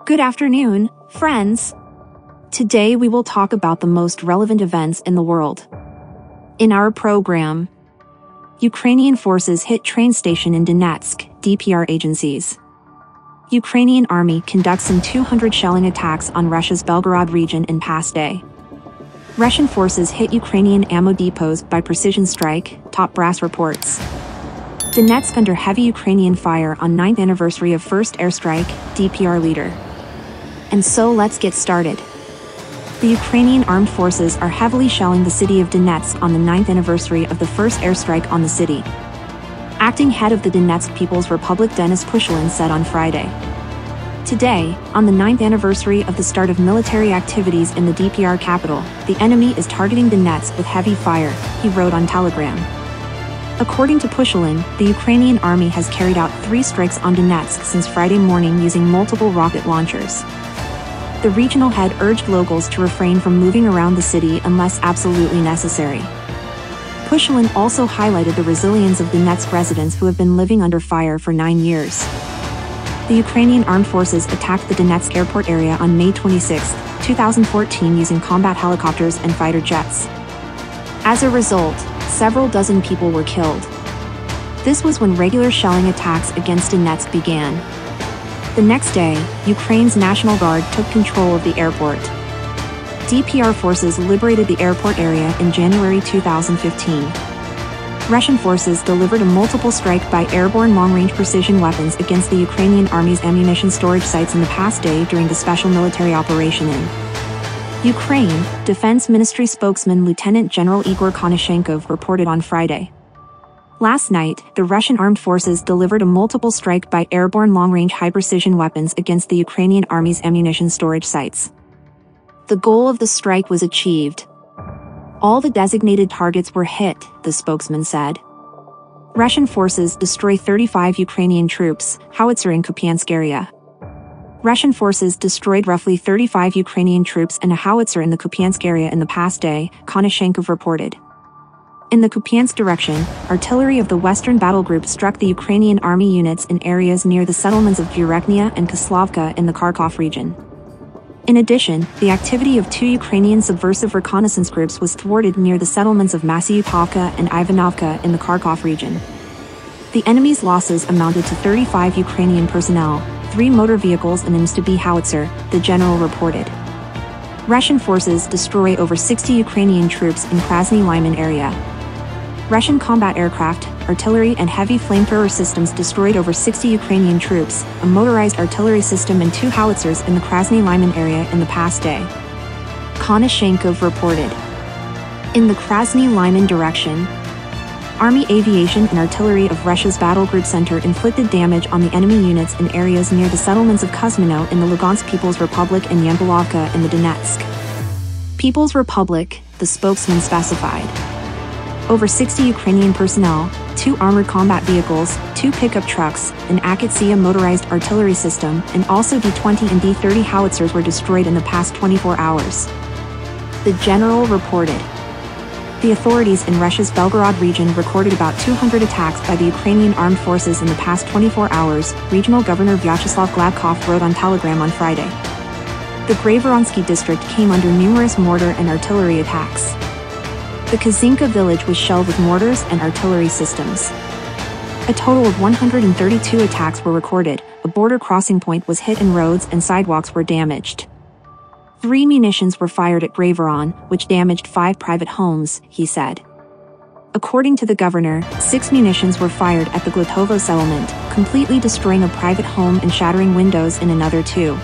Good afternoon, friends. Today we will talk about the most relevant events in the world. In our program, Ukrainian forces hit train station in Donetsk, DPR agencies. Ukrainian army conducts some 200 shelling attacks on Russia's Belgorod region in past day. Russian forces hit Ukrainian ammo depots by precision strike, top brass reports. Donetsk under heavy Ukrainian fire on 9th anniversary of first airstrike, DPR leader. And so let's get started. The Ukrainian armed forces are heavily shelling the city of Donetsk on the 9th anniversary of the first airstrike on the city. Acting head of the Donetsk People's Republic Denis Pushilin said on Friday. Today, on the 9th anniversary of the start of military activities in the DPR capital, the enemy is targeting Donetsk with heavy fire, he wrote on Telegram. According to Pushilin, the Ukrainian army has carried out 3 strikes on Donetsk since Friday morning using multiple rocket launchers. The regional head urged locals to refrain from moving around the city unless absolutely necessary. Pushilin also highlighted the resilience of Donetsk residents who have been living under fire for 9 years. The Ukrainian armed forces attacked the Donetsk airport area on May 26, 2014 using combat helicopters and fighter jets. As a result, several dozen people were killed. This was when regular shelling attacks against Donetsk began. The next day, Ukraine's National Guard took control of the airport. DPR forces liberated the airport area in January 2015. Russian forces delivered a multiple strike by airborne long-range precision weapons against the Ukrainian army's ammunition storage sites in the past day during the special military operation in Ukraine. Defense Ministry spokesman Lieutenant General Igor Konashenkov reported on Friday. Last night, the Russian armed forces delivered a multiple strike by airborne long-range high-precision weapons against the Ukrainian army's ammunition storage sites. The goal of the strike was achieved. All the designated targets were hit, the spokesman said. Russian forces destroy 35 Ukrainian troops, howitzer in Kupiansk area. Russian forces destroyed roughly 35 Ukrainian troops and a howitzer in the Kupiansk area in the past day, Konashenkov reported. In the Kupiansk direction, artillery of the Western Battle Group struck the Ukrainian army units in areas near the settlements of Vyrekhnia and Kislavka in the Kharkov region. In addition, the activity of 2 Ukrainian subversive reconnaissance groups was thwarted near the settlements of Masyutovka and Ivanovka in the Kharkov region. The enemy's losses amounted to 35 Ukrainian personnel, 3 motor vehicles and an St-B howitzer, the general reported. Russian forces destroy over 60 Ukrainian troops in Krasny Lyman area. Russian combat aircraft, artillery and heavy flamethrower systems destroyed over 60 Ukrainian troops, a motorized artillery system and 2 howitzers in the Krasny Lyman area in the past day. Konashenkov reported. In the Krasny Lyman direction, Army aviation and artillery of Russia's Battle Group Center inflicted damage on the enemy units in areas near the settlements of Kuzmino in the Lugansk People's Republic and Yambulovka in the Donetsk People's Republic, the spokesman specified. Over 60 Ukrainian personnel, 2 armored combat vehicles, 2 pickup trucks, an Akatsia motorized artillery system, and also D-20 and D-30 howitzers were destroyed in the past 24 hours. The general reported. The authorities in Russia's Belgorod region recorded about 200 attacks by the Ukrainian armed forces in the past 24 hours, Regional Governor Vyacheslav Gladkov wrote on Telegram on Friday. The Gravoronsky district came under numerous mortar and artillery attacks. The Kazinka village was shelled with mortars and artillery systems. A total of 132 attacks were recorded, a border crossing point was hit and roads and sidewalks were damaged. 3 munitions were fired at Graveron, which damaged 5 private homes, he said. According to the governor, 6 munitions were fired at the Glatovo settlement, completely destroying a private home and shattering windows in another 2.